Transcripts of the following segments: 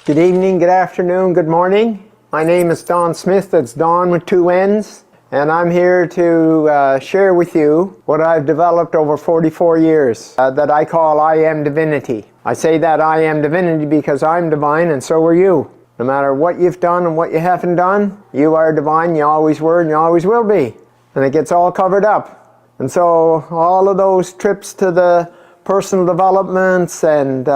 Good evening, good afternoon, good morning. My name is Don Smith, that's Don with 2 N's, and I'm here to share with you what I've developed over 44 years that I call IAMDIVINITY. I say that I am divinity because I'm divine and so are you. No matter what you've done and what you haven't done, you are divine, you always were and you always will be. And it gets all covered up. And so all of those trips to the personal developments and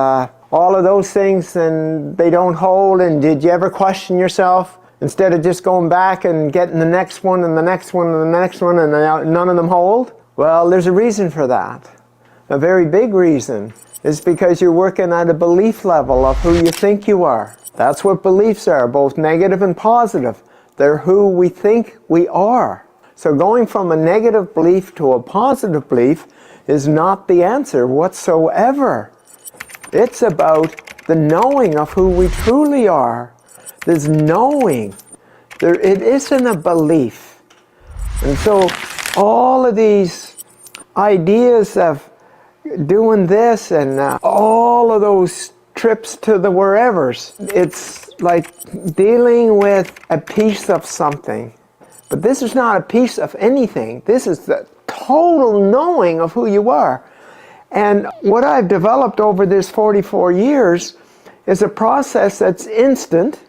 all of those things, and they don't hold, and did you ever question yourself instead of just going back and getting the next one and the next one and the next one and none of them hold? Well, there's a reason for that. A very big reason is because you're working at a belief level of who you think you are. That's what beliefs are, both negative and positive. They're who we think we are. So going from a negative belief to a positive belief is not the answer whatsoever. It's about the knowing of who we truly are. There's knowing. It isn't a belief. And so all of these ideas of doing this and all of those trips to the wherevers, it's like dealing with a piece of something. But this is not a piece of anything. This is the total knowing of who you are. And what I've developed over this 44 years is a process that's instant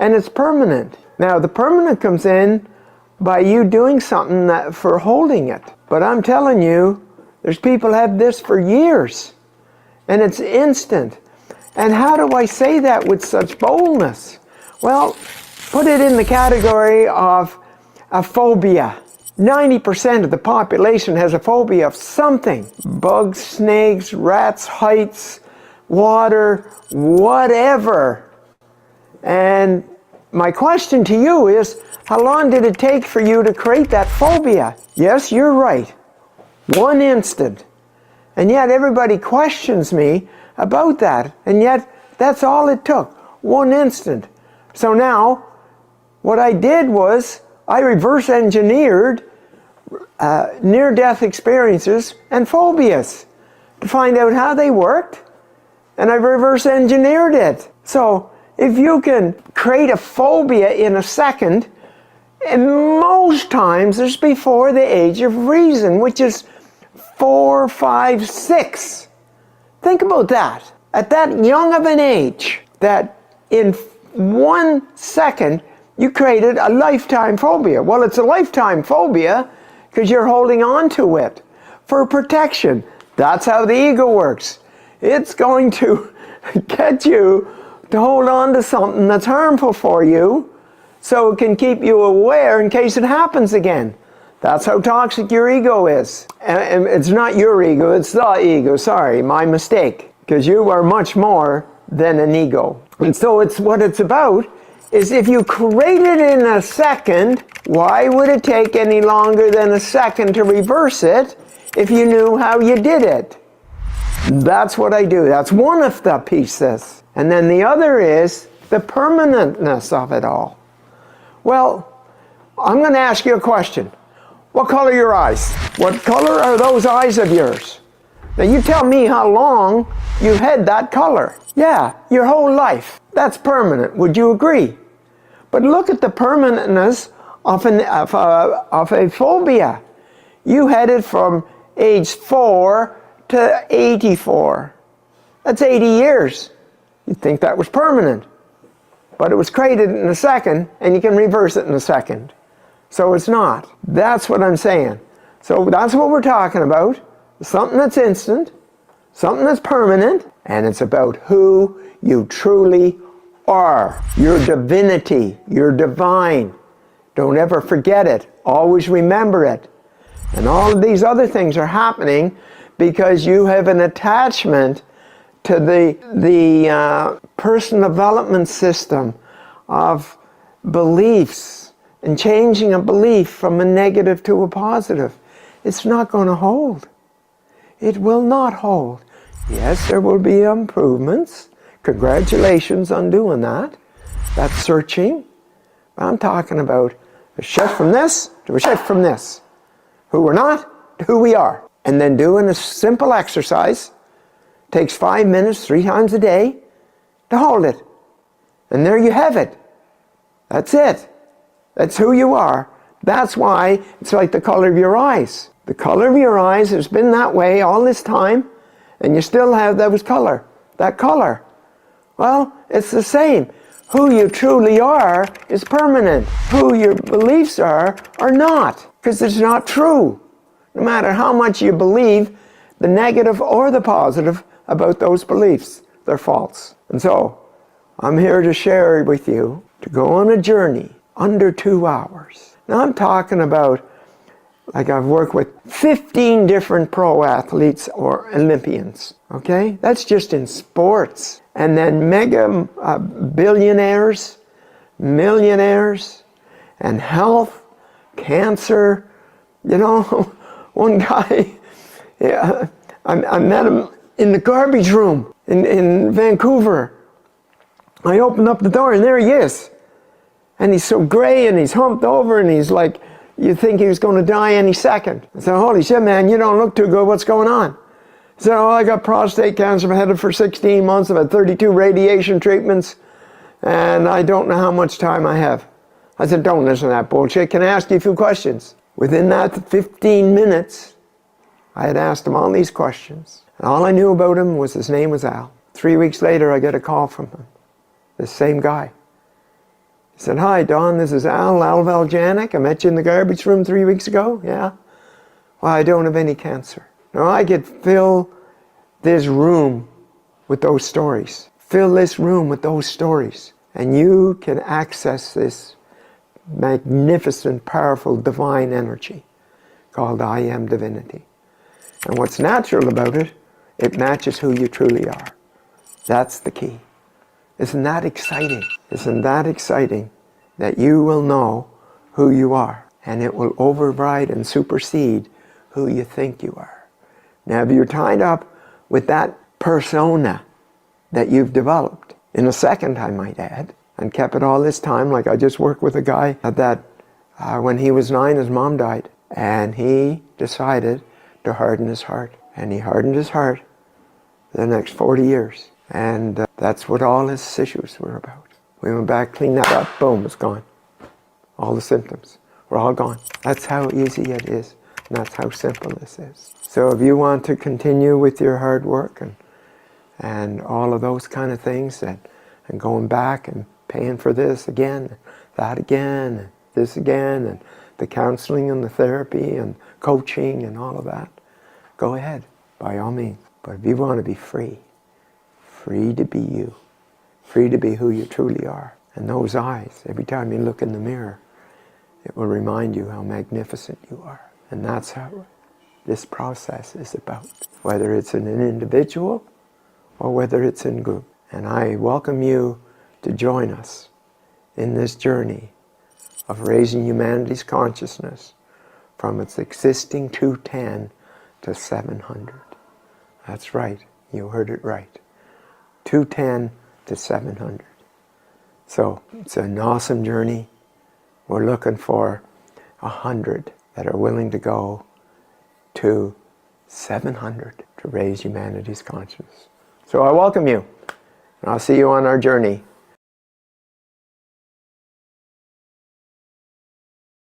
and it's permanent. Now, the permanent comes in by you doing something for holding it. But I'm telling you, there's people have this for years and it's instant. And how do I say that with such boldness? Well, put it in the category of a phobia. 90% of the population has a phobia of something. Bugs, snakes, rats, heights, water, whatever. And my question to you is, how long did it take for you to create that phobia? Yes, you're right. 1 instant. And yet everybody questions me about that. And yet that's all it took. 1 instant. So now, what I did was, I reverse engineered near-death experiences and phobias to find out how they worked, and I reverse engineered it. So if you can create a phobia in a second, and most times it's before the age of reason, which is 4, 5, 6. Think about that. At that young of an age, that in 1 second you created a lifetime phobia. Well, it's a lifetime phobia because you're holding on to it for protection. That's how the ego works. It's going to get you to hold on to something that's harmful for you so it can keep you aware in case it happens again. That's how toxic your ego is. And it's not your ego, it's the ego. Sorry, my mistake. Because you are much more than an ego. And so what it's about is if you create it in a second, why would it take any longer than a second to reverse it if you knew how you did it? That's what I do. That's one of the pieces. And then the other is the permanentness of it all. Well, I'm going to ask you a question. What color are your eyes? What color are those eyes of yours? Now you tell me how long you've had that color. Yeah, your whole life. That's permanent. Would you agree? But look at the permanentness of a phobia. You had it from age 4 to 84. That's 80 years. You'd think that was permanent. But it was created in a second, and you can reverse it in a second. So it's not. That's what I'm saying. So that's what we're talking about. Something that's instant, something that's permanent, and it's about who you truly are. Your divinity, you're divine. Don't ever forget it. Always remember it. And all of these other things are happening because you have an attachment to the personal development system of beliefs and changing a belief from a negative to a positive. It's not going to hold. It will not hold. Yes, there will be improvements. Congratulations on doing that. That's searching. I'm talking about a shift from this to a shift from this. Who we're not to who we are. And then doing a simple exercise. Takes 5 minutes, 3 times a day to hold it. And there you have it. That's it. That's who you are. That's why it's like the color of your eyes. The color of your eyes has been that way all this time, and you still have that color. Well, it's the same. Who you truly are is permanent. Who your beliefs are not, because it's not true. No matter how much you believe, the negative or the positive about those beliefs, they're false. And so, I'm here to share with you to go on a journey under 2 hours. Now I'm talking about, like I've worked with 15 different pro athletes or Olympians, okay? That's just in sports. And then mega billionaires, millionaires, and health, cancer. You know, one guy, yeah, I met him in the garbage room in Vancouver. I opened up the door and there he is. And he's so gray and he's humped over and he's like, you think he was going to die any second. I said, holy shit, man, you don't look too good. What's going on? He said, oh, I got prostate cancer. I've had it for 16 months. I've had 32 radiation treatments. And I don't know how much time I have. I said, don't listen to that bullshit. Can I ask you a few questions? Within that 15 minutes, I had asked him all these questions. And all I knew about him was his name was Al. 3 weeks later, I get a call from him. This same guy. He said, hi, Don, this is Al Valjanic. I met you in the garbage room 3 weeks ago. Yeah? Well, I don't have any cancer. Now, I could fill this room with those stories. Fill this room with those stories. And you can access this magnificent, powerful, divine energy called IAMDIVINITY. And what's natural about it, it matches who you truly are. That's the key. Isn't that exciting? Isn't that exciting that you will know who you are, and it will override and supersede who you think you are. Now, if you're tied up with that persona that you've developed, in a second, I might add, and kept it all this time, like I just worked with a guy that when he was 9, his mom died, and he decided to harden his heart. And he hardened his heart for the next 40 years. And that's what all his issues were about. We went back, cleaned that up, boom, it's gone. All the symptoms were all gone. That's how easy it is, and that's how simple this is. So if you want to continue with your hard work and all of those kind of things, and going back and paying for this again, that again, and this again, and the counseling and the therapy and coaching and all of that, go ahead, by all means. But if you want to be free, free to be you, free to be who you truly are. And those eyes, every time you look in the mirror, it will remind you how magnificent you are. And that's how this process is about, whether it's in an individual or whether it's in group. And I welcome you to join us in this journey of raising humanity's consciousness from its existing 210 to 700. That's right, you heard it right. 210 to 700. So it's an awesome journey. We're looking for 100 that are willing to go to 700 to raise humanity's consciousness. So I welcome you, and I'll see you on our journey